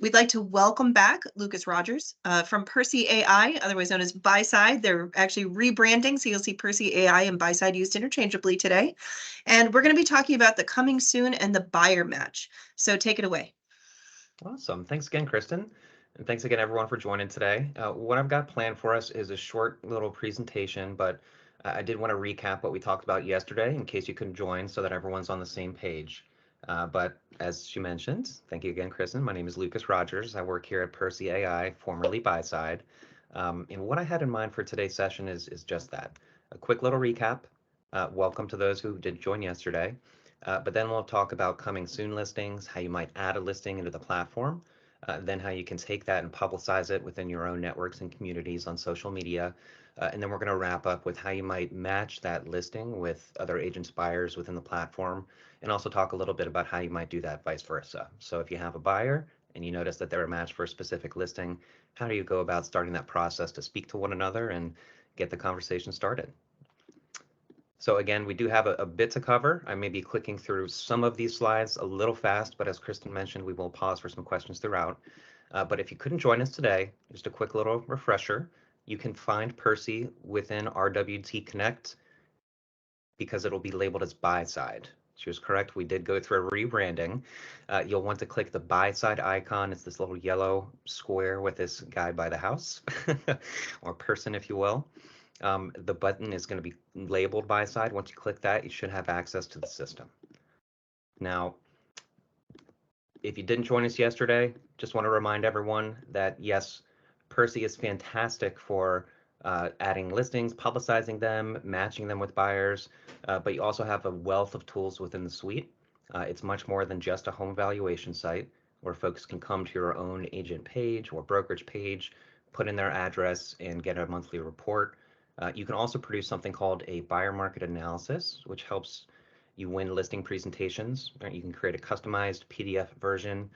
We'd like to welcome back Lucas Rogers from Percy AI, otherwise known as Buyside. They're actually rebranding, so you'll see Percy AI and Buyside used interchangeably today. And we're going to be talking about the coming soon and the buyer match. So take it away. Awesome. Thanks again, Kristen. And thanks again, everyone, for joining today. What I've got planned for us is a short little presentation, but I did want to recap what we talked about yesterday in case you couldn't join so that everyone's on the same page. But as she mentioned, thank you again, Kristen. My name is Lucas Rogers. I work here at Percy AI, formerly Buyside. And what I had in mind for today's session is just that. A quick little recap. Welcome to those who did join yesterday. But then we'll talk about coming soon listings, how you might add a listing into the platform, then how you can take that and publicize it within your own networks and communities on social media. And then we're going to wrap up with how you might match that listing with other agents, buyers within the platform, and also talk a little bit about how you might do that vice versa. So if you have a buyer and you notice that they're a match for a specific listing, how do you go about starting that process to speak to one another and get the conversation started? So again, we do have a bit to cover. I may be clicking through some of these slides a little fast, but as Kristen mentioned, we will pause for some questions throughout. But if you couldn't join us today, just a quick little refresher, you can find Percy within RWT Connect because it'll be labeled as Buyside. She was correct. We did go through a rebranding. You'll want to click the Buyside icon. It's this little yellow square with this guy by the house, or person, if you will. The button is going to be labeled Buyside. Once you click that, you should have access to the system. Now, if you didn't join us yesterday, just want to remind everyone that yes, Percy is fantastic for adding listings, publicizing them, matching them with buyers, but you also have a wealth of tools within the suite. It's much more than just a home valuation site where folks can come to your own agent page or brokerage page, put in their address, and get a monthly report. You can also produce something called a buyer market analysis, which helps you win listing presentations. Right? You can create a customized PDF version,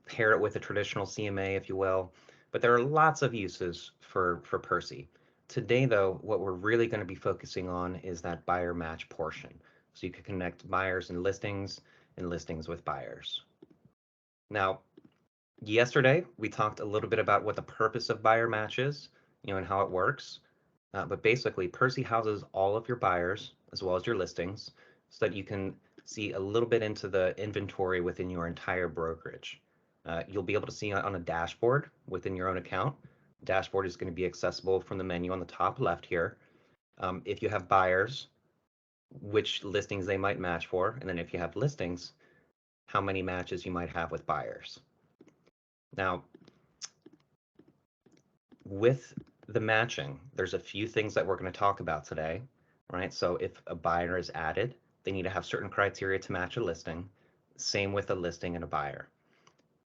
pair it with a traditional CMA, if you will. But there are lots of uses for Percy. Today, though, what we're really going to be focusing on is that buyer match portion. So you can connect buyers and listings with buyers. Now, yesterday, we talked a little bit about what the purpose of buyer match is, and how it works. But basically, Percy houses all of your buyers as well as your listings so that you can see a little bit into the inventory within your entire brokerage. You'll be able to see on a dashboard within your own account. Dashboard is going to be accessible from the menu on the top left here. If you have buyers, which listings they might match for, and then if you have listings, how many matches you might have with buyers. Now, with the matching, there's a few things that we're going to talk about today, right? So if a buyer is added, they need to have certain criteria to match a listing. Same with a listing and a buyer.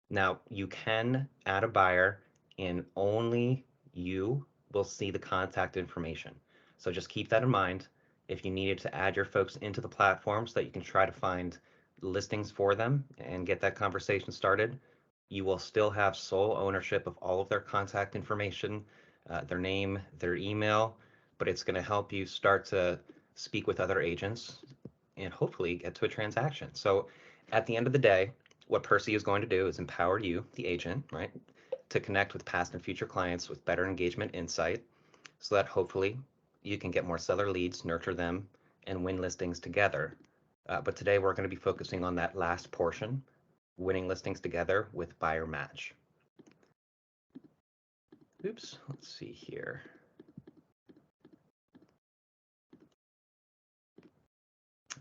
Now, you can add a buyer and only you will see the contact information. So just keep that in mind. If you needed to add your folks into the platform so that you can try to find listings for them and get that conversation started, you will still have sole ownership of all of their contact information, their name, their email, but it's going to help you start to speak with other agents and hopefully get to a transaction. So at the end of the day, what Percy is going to do is empower you, the agent, right, to connect with past and future clients with better engagement insight so that hopefully you can get more seller leads, nurture them, and win listings together. But today we're going to be focusing on that last portion, winning listings together with buyer match. Oops, let's see here.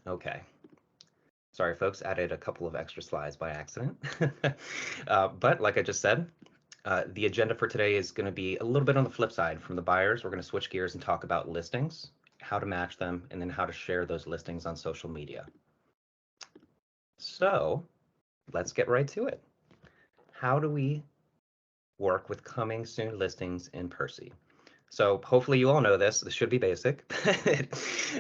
Okay. Sorry, folks, added a couple of extra slides by accident. But like I just said, the agenda for today is going to be a little bit on the flip side from the buyers. We're going to switch gears and talk about listings, how to match them, and then how to share those listings on social media. So let's get right to it. How do we work with coming soon listings in Percy? So hopefully you all know this. This should be basic.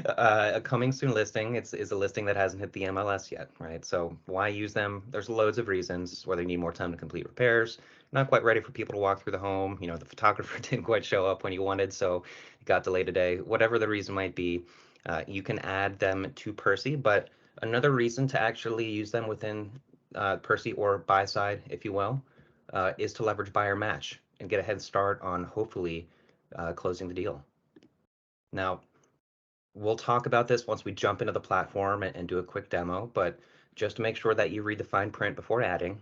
A coming soon listing is a listing that hasn't hit the MLS yet, right? So why use them? There's loads of reasons, whether you need more time to complete repairs, not quite ready for people to walk through the home, the photographer didn't quite show up when you wanted, so it got delayed a day, whatever the reason might be, you can add them to Percy. But another reason to actually use them within Percy, or Buyside, if you will, is to leverage buyer match and get a head start on hopefully closing the deal. Now, we'll talk about this once we jump into the platform and do a quick demo, but just to make sure that you read the fine print before adding,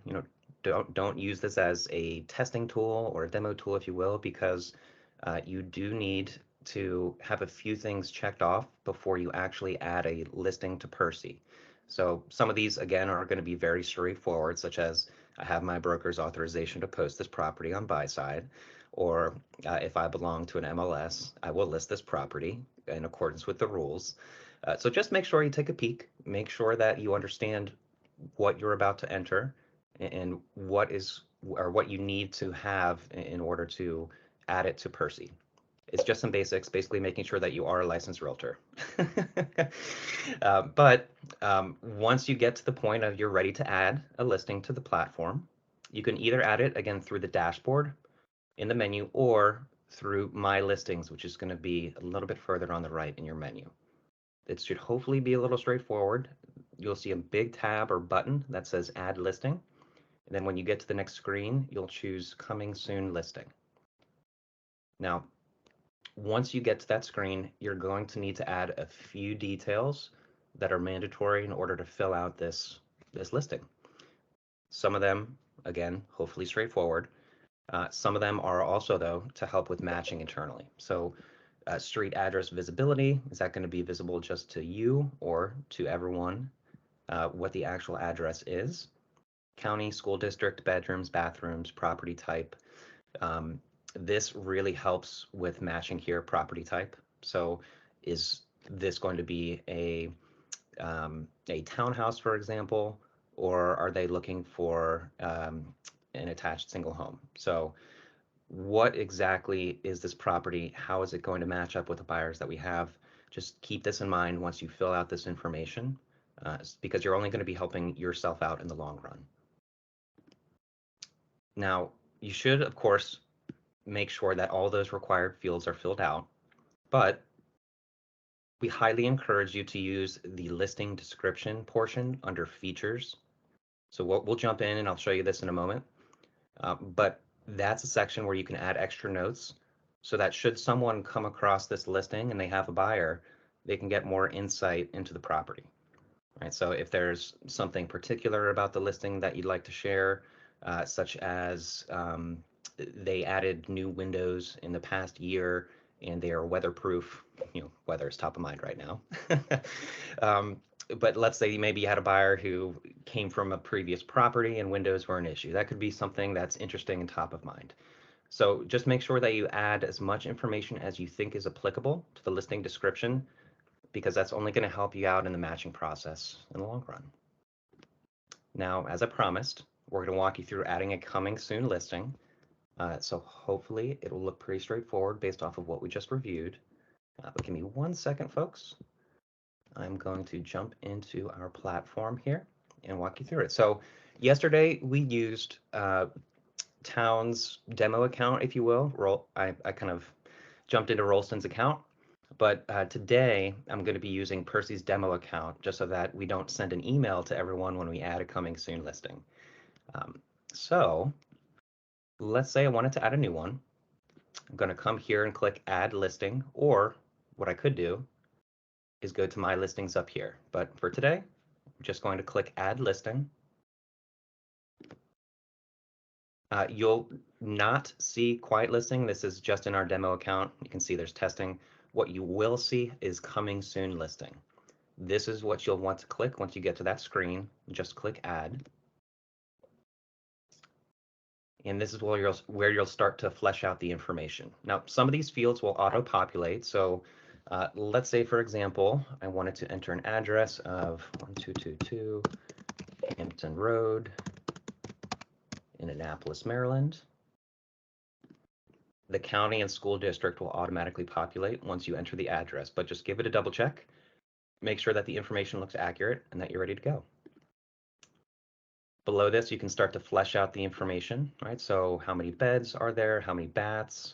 don't use this as a testing tool or a demo tool, if you will, because you do need to have a few things checked off before you actually add a listing to Percy. So some of these, again, are going to be very straightforward, such as I have my broker's authorization to post this property on Buyside, or if I belong to an MLS, I will list this property in accordance with the rules. So just make sure you take a peek, make sure that you understand what you're about to enter and what you need to have in order to add it to Percy. It's just some basics, basically making sure that you are a licensed realtor. But once you get to the point of you're ready to add a listing to the platform, you can either add it again through the dashboard in the menu or through My Listings, which is going to be a little bit further on the right in your menu. It should hopefully be a little straightforward. You'll see a big tab or button that says Add Listing. And then when you get to the next screen, you'll choose Coming Soon Listing. Now, once you get to that screen, you're going to need to add a few details that are mandatory in order to fill out this listing. Some of them, again, hopefully straightforward. Some of them are also, though, to help with matching internally. So street address visibility, is that going to be visible just to you or to everyone? What the actual address is. County, school district, bedrooms, bathrooms, property type. This really helps with matching here property type. So is this going to be a townhouse, for example, or are they looking for an attached single home? So what exactly is this property? How is it going to match up with the buyers that we have? Just keep this in mind once you fill out this information, because you're only going to be helping yourself out in the long run. Now, you should, of course, make sure that all those required fields are filled out, but we highly encourage you to use the listing description portion under features. So we'll jump in and I'll show you this in a moment. But that's a section where you can add extra notes so that should someone come across this listing and they have a buyer, they can get more insight into the property. Right? So if there's something particular about the listing that you'd like to share, such as they added new windows in the past year and they are weatherproof, weather is top of mind right now. But let's say maybe you had a buyer who came from a previous property and windows were an issue. That could be something that's interesting and top of mind. So just make sure that you add as much information as you think is applicable to the listing description, because that's only going to help you out in the matching process in the long run. Now, as I promised, we're going to walk you through adding a coming soon listing. So hopefully it will look pretty straightforward based off of what we just reviewed. But give me 1 second, folks. I'm going to jump into our platform here and walk you through it. So yesterday we used Town's demo account, if you will. I kind of jumped into Rolston's account. But today, I'm going to be using Percy's demo account just so that we don't send an email to everyone when we add a coming soon listing. So let's say I wanted to add a new one. I'm going to come here and click Add Listing, or what I could do is go to My Listings up here. But for today, I'm just going to click Add Listing. You'll not see Quiet Listing. This is just in our demo account. You can see there's testing. What you will see is Coming Soon Listing. This is what you'll want to click once you get to that screen. Just click Add. And this is where you'll start to flesh out the information. Now, some of these fields will auto-populate. So let's say, for example, I wanted to enter an address of 1222 Hampton Road in Annapolis, Maryland. The county and school district will automatically populate once you enter the address, but just give it a double check. Make sure that the information looks accurate and that you're ready to go. Below this, you can start to flesh out the information, right? So how many beds are there? How many baths?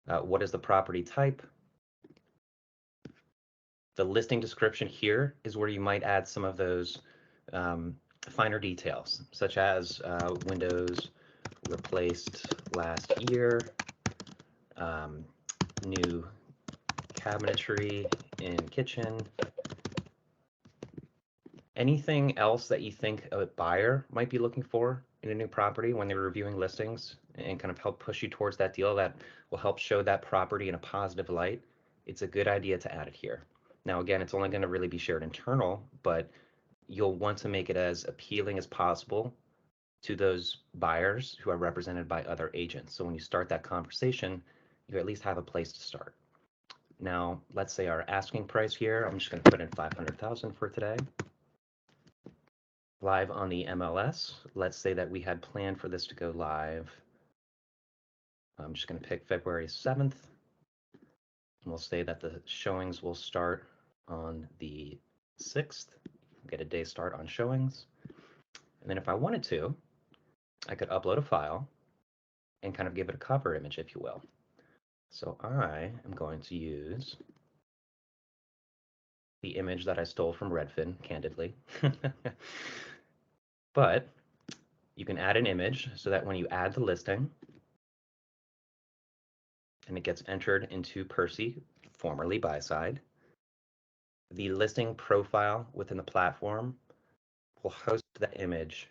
What is the property type? The listing description here is where you might add some of those finer details, such as windows replaced last year, um, new cabinetry in kitchen, anything else that you think a buyer might be looking for in a new property when they're reviewing listings and kind of help push you towards that deal that will help show that property in a positive light, it's a good idea to add it here. Now, again, it's only going to really be shared internal, but you'll want to make it as appealing as possible to those buyers who are represented by other agents. So when you start that conversation, you at least have a place to start. Now, let's say our asking price here, I'm just going to put in 500,000 for today. Live on the MLS. Let's say that we had planned for this to go live. I'm just going to pick February 7th. And we'll say that the showings will start on the 6th. Get a day start on showings. And then if I wanted to, I could upload a file and kind of give it a cover image, if you will. So I am going to use the image that I stole from Redfin, candidly. But you can add an image so that when you add the listing and it gets entered into Percy, formerly Buyside, the listing profile within the platform will host that image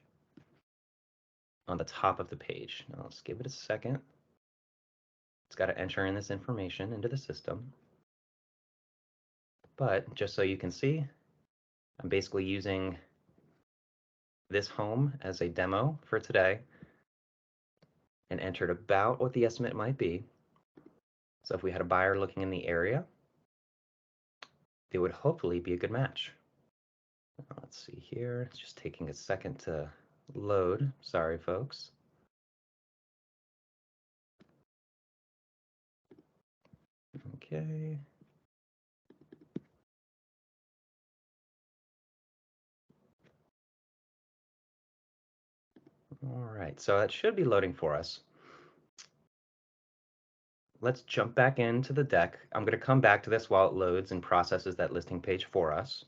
on the top of the page. Now let's give it a second. It's got to enter in this information into the system. But just so you can see, I'm basically using this home as a demo for today and entered about what the estimate might be. So if we had a buyer looking in the area, it would hopefully be a good match. Let's see here. It's just taking a second to load. Sorry, folks. Okay. All right, so that should be loading for us. Let's jump back into the deck. I'm going to come back to this while it loads and processes that listing page for us.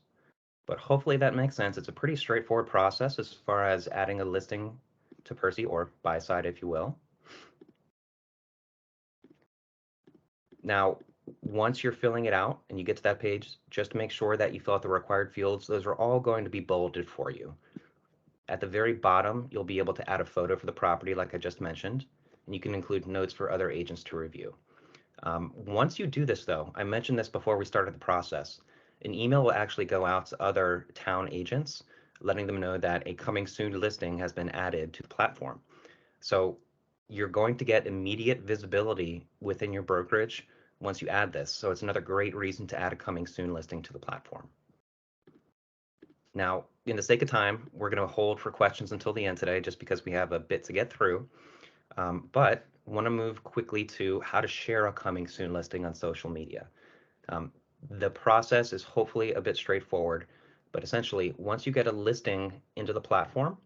But hopefully that makes sense. It's a pretty straightforward process as far as adding a listing to Percy, or Buyside, if you will. Now, once you're filling it out and you get to that page, just make sure that you fill out the required fields. Those are all going to be bolded for you. At the very bottom, you'll be able to add a photo for the property, like I just mentioned, and you can include notes for other agents to review. Once you do this, though, I mentioned this before we started the process, an email will actually go out to other town agents, letting them know that a coming soon listing has been added to the platform. So you're going to get immediate visibility within your brokerage once you add this. So it's another great reason to add a coming soon listing to the platform. Now, in the sake of time, we're going to hold for questions until the end today, just because we have a bit to get through. But want to move quickly to how to share a coming soon listing on social media. The process is hopefully a bit straightforward, but essentially, once you get a listing into the platform,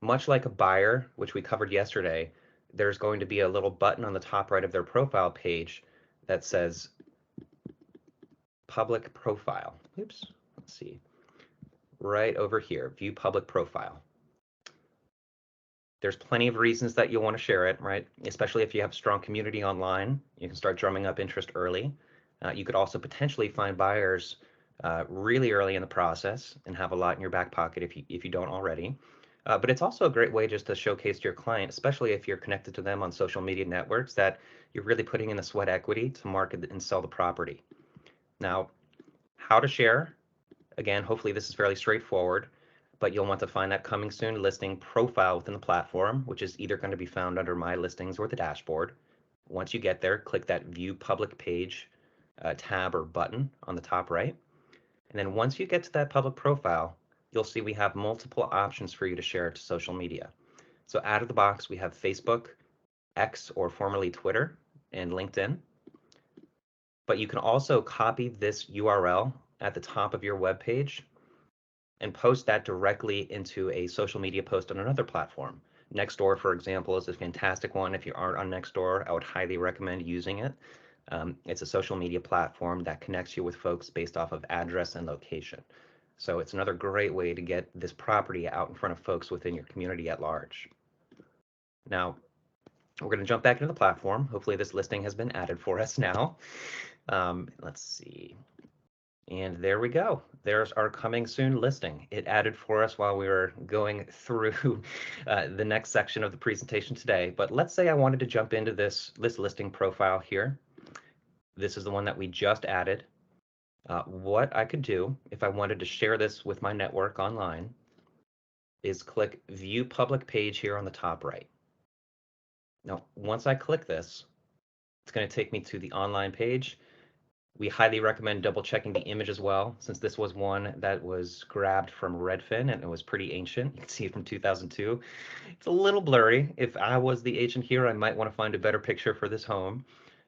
much like a buyer, which we covered yesterday, there's going to be a little button on the top right of their profile page that says public profile. Oops, let's see. Right over here, view public profile. There's plenty of reasons that you'll want to share it, right? Especially if you have a strong community online, you can start drumming up interest early. You could also potentially find buyers really early in the process and have a lot in your back pocket if you don't already. But it's also a great way just to showcase to your client, especially if you're connected to them on social media networks, that you're really putting in the sweat equity to market and sell the property. Now, how to share? Again, hopefully this is fairly straightforward, but you'll want to find that coming soon listing profile within the platform, which is either going to be found under My Listings or the dashboard. Once you get there, click that View Public Page tab or button on the top right. And then once you get to that public profile, you'll see we have multiple options for you to share to social media. So out of the box, we have Facebook, X, or formerly Twitter, and LinkedIn. But you can also copy this URL at the top of your web page and post that directly into a social media post on another platform. Nextdoor, for example, is a fantastic one. If you aren't on Nextdoor, I would highly recommend using it. It's a social media platform that connects you with folks based off of address and location. So it's another great way to get this property out in front of folks within your community at large. Now, we're going to jump back into the platform. Hopefully this listing has been added for us now. Let's see. And there we go. There's our coming soon listing. It added for us while we were going through the next section of the presentation today. But let's say I wanted to jump into this listing profile here. This is the one that we just added. What I could do if I wanted to share this with my network online is click View Public Page here on the top right. Now, once I click this, it's going to take me to the online page. We highly recommend double checking the image as well, since this was one that was grabbed from Redfin and it was pretty ancient. You can see it from 2002. It's a little blurry. If I was the agent here, I might want to find a better picture for this home.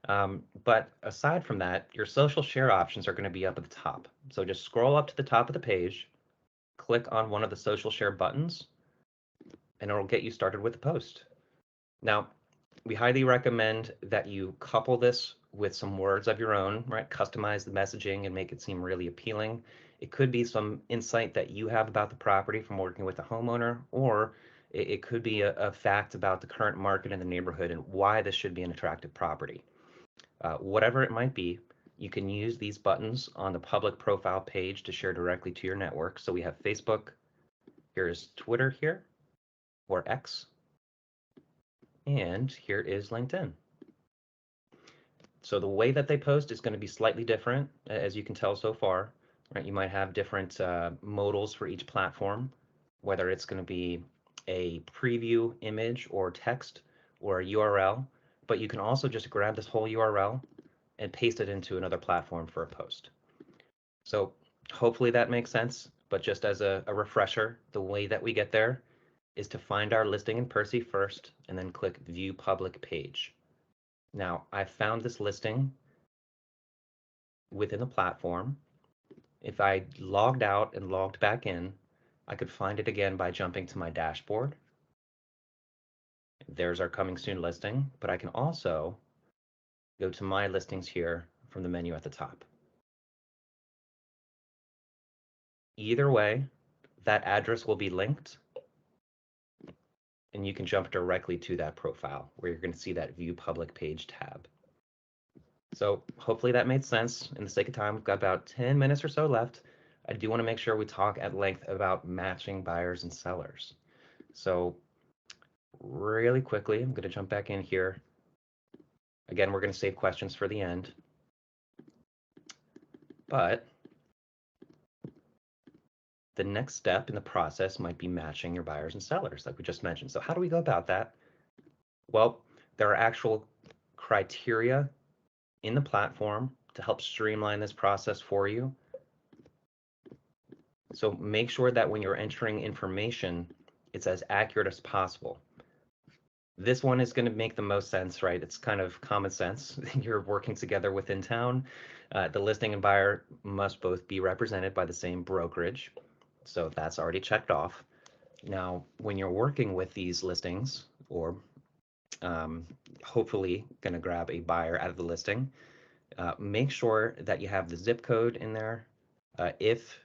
But aside from that, your social share options are going to be up at the top. So just scroll up to the top of the page, click on one of the social share buttons, and it'll get you started with the post. Now, we highly recommend that you couple this with some words of your own, right? Customize the messaging and make it seem really appealing. It could be some insight that you have about the property from working with the homeowner, or it could be a fact about the current market in the neighborhood and why this should be an attractive property. Whatever it might be, you can use these buttons on the public profile page to share directly to your network. So we have Facebook, here's Twitter here, or X, and here is LinkedIn. So the way that they post is going to be slightly different, as you can tell so far. Right? You might have different modals for each platform, whether it's going to be a preview image or text or a URL, but you can also just grab this whole URL and paste it into another platform for a post. So hopefully that makes sense, but just as a refresher, the way that we get there is to find our listing in Percy first and then click View Public Page. Now, I found this listing within the platform. If I logged out and logged back in, I could find it again by jumping to my dashboard. There's our coming soon listing, but I can also go to my listings here from the menu at the top. Either way, that address will be linked and you can jump directly to that profile where you're going to see that View Public Page tab. So hopefully that made sense. In the sake of time, we've got about 10 minutes or so left. I do want to make sure we talk at length about matching buyers and sellers. So really quickly, I'm going to jump back in here. Again, we're going to save questions for the end. But the next step in the process might be matching your buyers and sellers, like we just mentioned. So how do we go about that? Well, there are actual criteria in the platform to help streamline this process for you. So make sure that when you're entering information, it's as accurate as possible. This one is going to make the most sense, right? It's kind of common sense. You're working together within town. The listing and buyer must both be represented by the same brokerage. So that's already checked off. Now, when you're working with these listings, or hopefully going to grab a buyer out of the listing, make sure that you have the zip code in there. If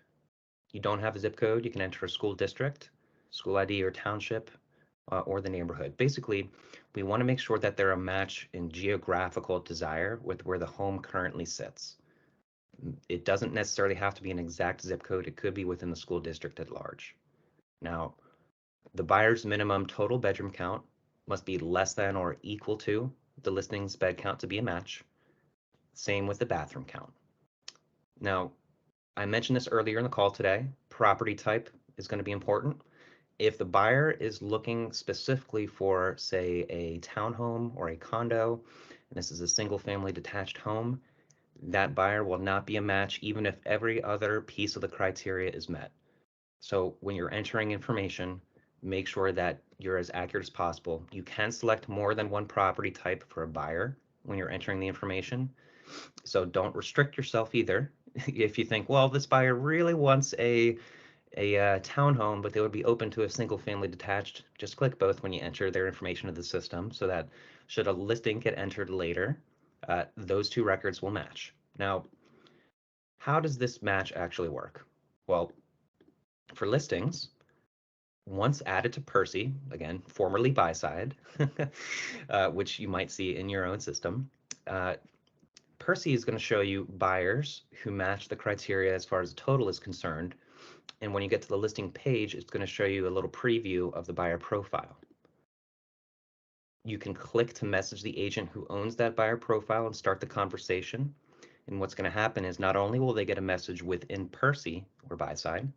you don't have a zip code, you can enter a school district, school ID or township, or the neighborhood. Basically, we want to make sure that they're a match in geographical desire with where the home currently sits. It doesn't necessarily have to be an exact zip code. It could be within the school district at large. Now, the buyer's minimum total bedroom count must be less than or equal to the listing's bed count to be a match. Same with the bathroom count. Now, I mentioned this earlier in the call today. Property type is going to be important. If the buyer is looking specifically for, say, a townhome or a condo, and this is a single family detached home, that buyer will not be a match even if every other piece of the criteria is met. So when you're entering information, make sure that you're as accurate as possible. You can select more than one property type for a buyer when you're entering the information. So don't restrict yourself either. If you think, well, this buyer really wants a townhome, but they would be open to a single family detached, just click both when you enter their information into the system so that should a listing get entered later, those two records will match. Now, how does this match actually work? Well, For listings, once added to Percy, again, formerly Buyside, which you might see in your own system, uh, Percy is going to show you buyers who match the criteria as far as the total is concerned. And when you get to the listing page, it's going to show you a little preview of the buyer profile. You can click to message the agent who owns that buyer profile and start the conversation. And what's going to happen is not only will they get a message within Percy or Buyside,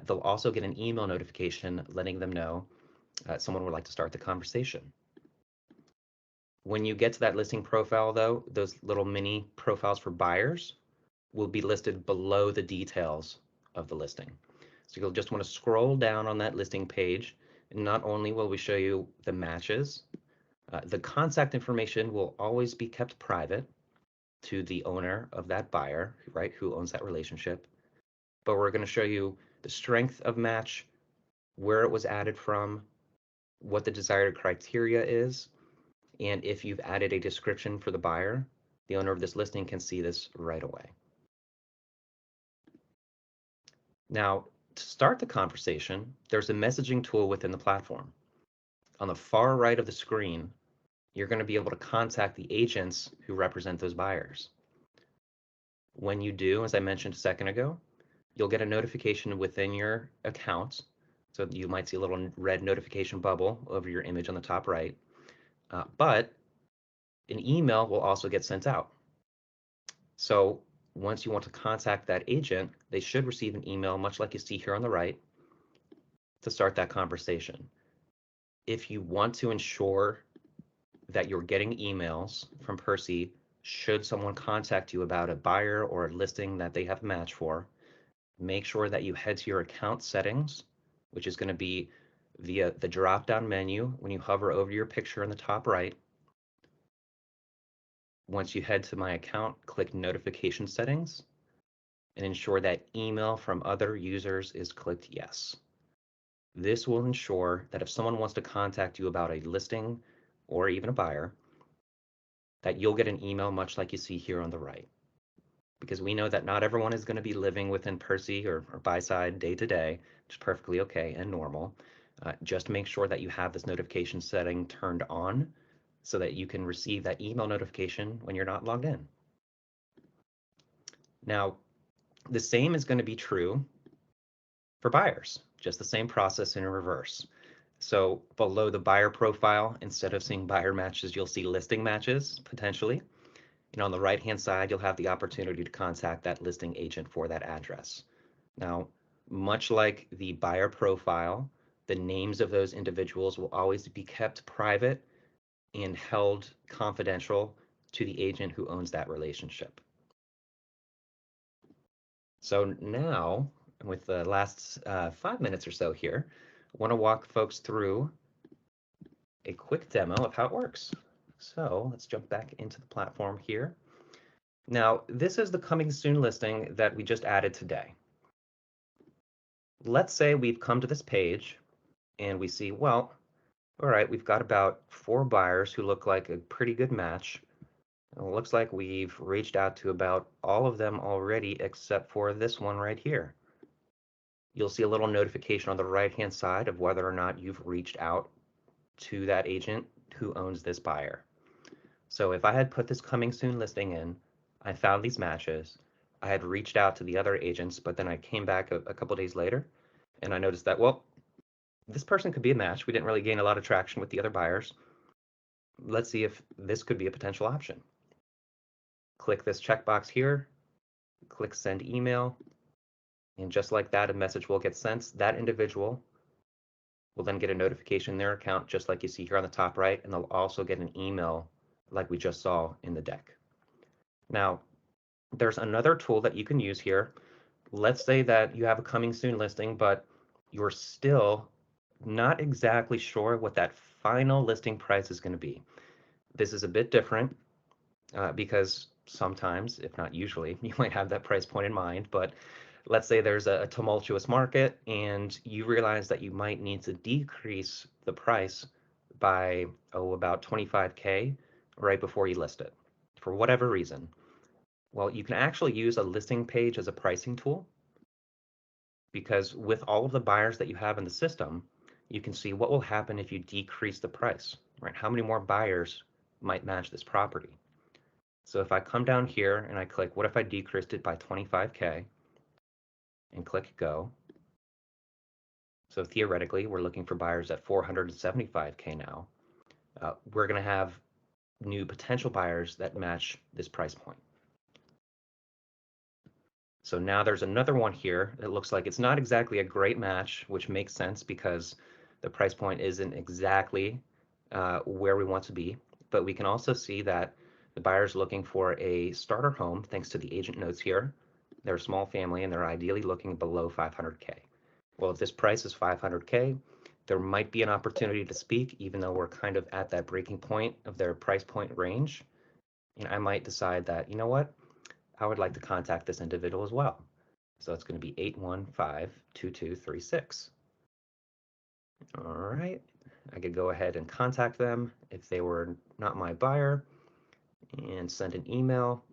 they'll also get an email notification letting them know someone would like to start the conversation. When you get to that listing profile, though, those little mini profiles for buyers will be listed below the details of the listing. So you'll just want to scroll down on that listing page, and not only will we show you the matches, the contact information will always be kept private to the owner of that buyer, right, who owns that relationship. But we're going to show you the strength of match, where it was added from, what the desired criteria is, and if you've added a description for the buyer, the owner of this listing can see this right away. Now, to start the conversation, there's a messaging tool within the platform. On the far right of the screen, you're going to be able to contact the agents who represent those buyers. When you do, as I mentioned a second ago, you'll get a notification within your account. So you might see a little red notification bubble over your image on the top right. But an email will also get sent out. So once you want to contact that agent, they should receive an email, much like you see here on the right, to start that conversation. If you want to ensure that you're getting emails from Percy should someone contact you about a buyer or a listing that they have a match for, make sure that you head to your account settings, which is going to be via the drop-down menu when you hover over your picture in the top right. Once you head to my account, click notification settings and ensure that email from other users is clicked yes. This will ensure that if someone wants to contact you about a listing or even a buyer, that you'll get an email much like you see here on the right. Because we know that not everyone is going to be living within Percy or Buyside day to day, which is perfectly okay and normal. Just make sure that you have this notification setting turned on so that you can receive that email notification when you're not logged in. Now, the same is going to be true for buyers, just the same process in reverse. So below the buyer profile, instead of seeing buyer matches, you'll see listing matches potentially. And on the right-hand side, you'll have the opportunity to contact that listing agent for that address. Now, much like the buyer profile, the names of those individuals will always be kept private and held confidential to the agent who owns that relationship. So now, with the last 5 minutes or so here, I want to walk folks through a quick demo of how it works. So let's jump back into the platform here. Now, this is the coming soon listing that we just added today. Let's say we've come to this page and we see, well, all right, we've got about 4 buyers who look like a pretty good match. It looks like we've reached out to about all of them already except for this one right here. You'll see a little notification on the right-hand side of whether or not you've reached out to that agent who owns this buyer. So if I had put this coming soon listing in, I found these matches, I had reached out to the other agents, but then I came back a couple days later and I noticed that, well, this person could be a match. We didn't really gain a lot of traction with the other buyers. Let's see if this could be a potential option. Click this checkbox here, click send email, and just like that, a message will get sent. That individual will then get a notification in their account, just like you see here on the top right, and they'll also get an email like we just saw in the deck. Now, there's another tool that you can use here. Let's say that you have a coming soon listing, but you're still not exactly sure what that final listing price is going to be. This is a bit different because sometimes, if not usually, you might have that price point in mind, but let's say there's a tumultuous market and you realize that you might need to decrease the price by, about 25K right before you list it for whatever reason. Well, you can actually use a listing page as a pricing tool. because with all of the buyers that you have in the system, you can see what will happen if you decrease the price, right? How many more buyers might match this property? So if I come down here and I click, what if I decreased it by 25K and click go? So theoretically, we're looking for buyers at 475K now. We're going to have new potential buyers that match this price point. So now there's another one here. It looks like it's not exactly a great match, which makes sense because the price point isn't exactly where we want to be. But we can also see that the buyer's looking for a starter home, thanks to the agent notes here. They're a small family and they're ideally looking below 500K. Well, if this price is 500K, there might be an opportunity to speak, even though we're kind of at that breaking point of their price point range. And I might decide that, you know what, I would like to contact this individual as well. So it's going to be 815-2236. All right, I could go ahead and contact them if they were not my buyer and send an email.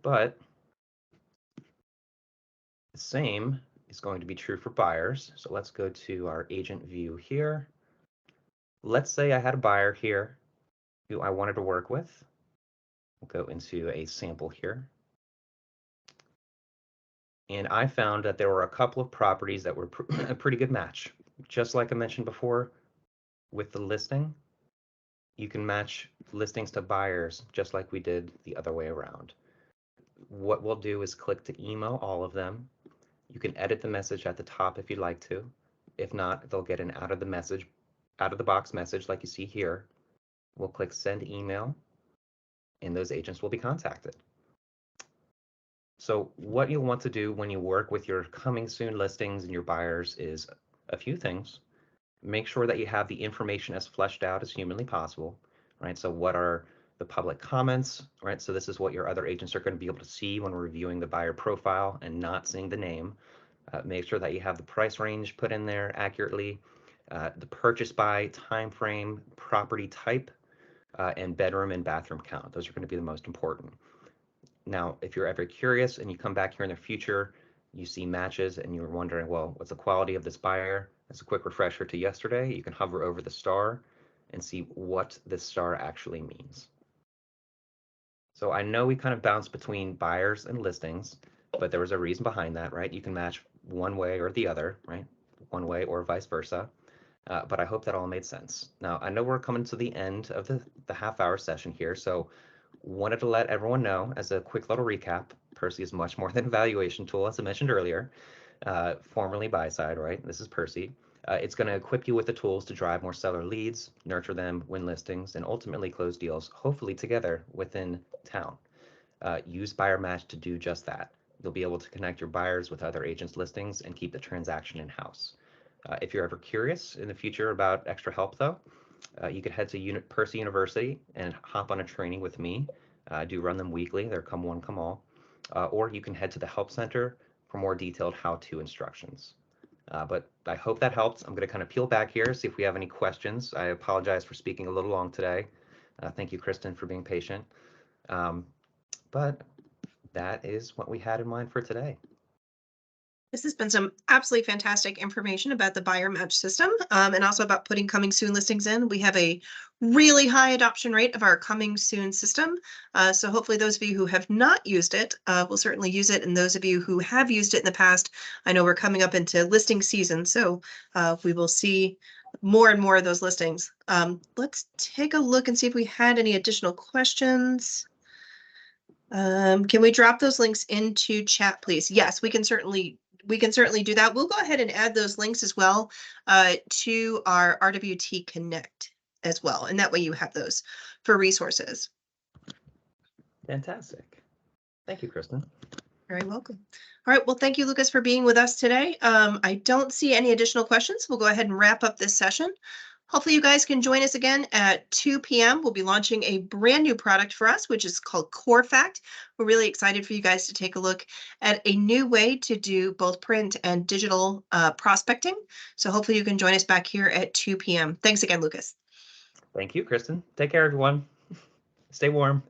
But the same is going to be true for buyers. So let's go to our agent view here. Let's say I had a buyer here who I wanted to work with. We'll go into a sample here. And I found that there were a couple of properties that were a pretty good match. Just like I mentioned before with the listing, you can match listings to buyers just like we did the other way around. What we'll do is click to email all of them. You can edit the message at the top if you'd like to. If not, they'll get an out of the box message like you see here. We'll click send email and those agents will be contacted. So what you'll want to do when you work with your coming soon listings and your buyers is a few things. Make sure that you have the information as fleshed out as humanly possible, right? So what are the public comments, right? So this is what your other agents are going to be able to see when reviewing the buyer profile and not seeing the name. Make sure that you have the price range put in there accurately, the purchase by, time frame, property type, and bedroom and bathroom count. Those are going to be the most important. Now, if you're ever curious and you come back here in the future, you see matches and you're wondering, well, what's the quality of this buyer? As a quick refresher to yesterday, you can hover over the star and see what this star actually means. So I know we kind of bounced between buyers and listings, but there was a reason behind that, right? You can match one way or the other, right? One way or vice versa. But I hope that all made sense. Now, I know we're coming to the end of the half-hour session here, so wanted to let everyone know, as a quick little recap, Percy is much more than a valuation tool, as I mentioned earlier, formerly Buyside, right? This is Percy. It's going to equip you with the tools to drive more seller leads, nurture them, win listings, and ultimately close deals, hopefully together within town. Use Buyer Match to do just that. You'll be able to connect your buyers with other agents' listings and keep the transaction in-house. If you're ever curious in the future about extra help, though, you could head to Percy University and hop on a training with me. I do run them weekly. They're come one, come all. Or you can head to the Help Center for more detailed how-to instructions. But I hope that helped. I'm going to kind of peel back here, see if we have any questions. I apologize for speaking a little long today. Thank you, Kristen, for being patient. But that is what we had in mind for today. This has been some absolutely fantastic information about the buyer match system, and also about putting coming soon listings in. We have a really high adoption rate of our coming soon system. So hopefully those of you who have not used it will certainly use it. And those of you who have used it in the past, I know we're coming up into listing season. So we will see more and more of those listings. Let's take a look and see if we had any additional questions. Can we drop those links into chat, please? Yes, we can certainly do that. We'll go ahead and add those links as well to our RWT Connect as well. And that way you have those for resources. Fantastic. Thank you, Kristen. Very welcome. All right. Well, thank you, Lucas, for being with us today. I don't see any additional questions. We'll go ahead and wrap up this session. Hopefully you guys can join us again at 2 p.m. We'll be launching a brand new product for us, which is called Core Fact. We're really excited for you guys to take a look at a new way to do both print and digital prospecting. So hopefully you can join us back here at 2 p.m. Thanks again, Lucas. Thank you, Kristen. Take care, everyone. Stay warm.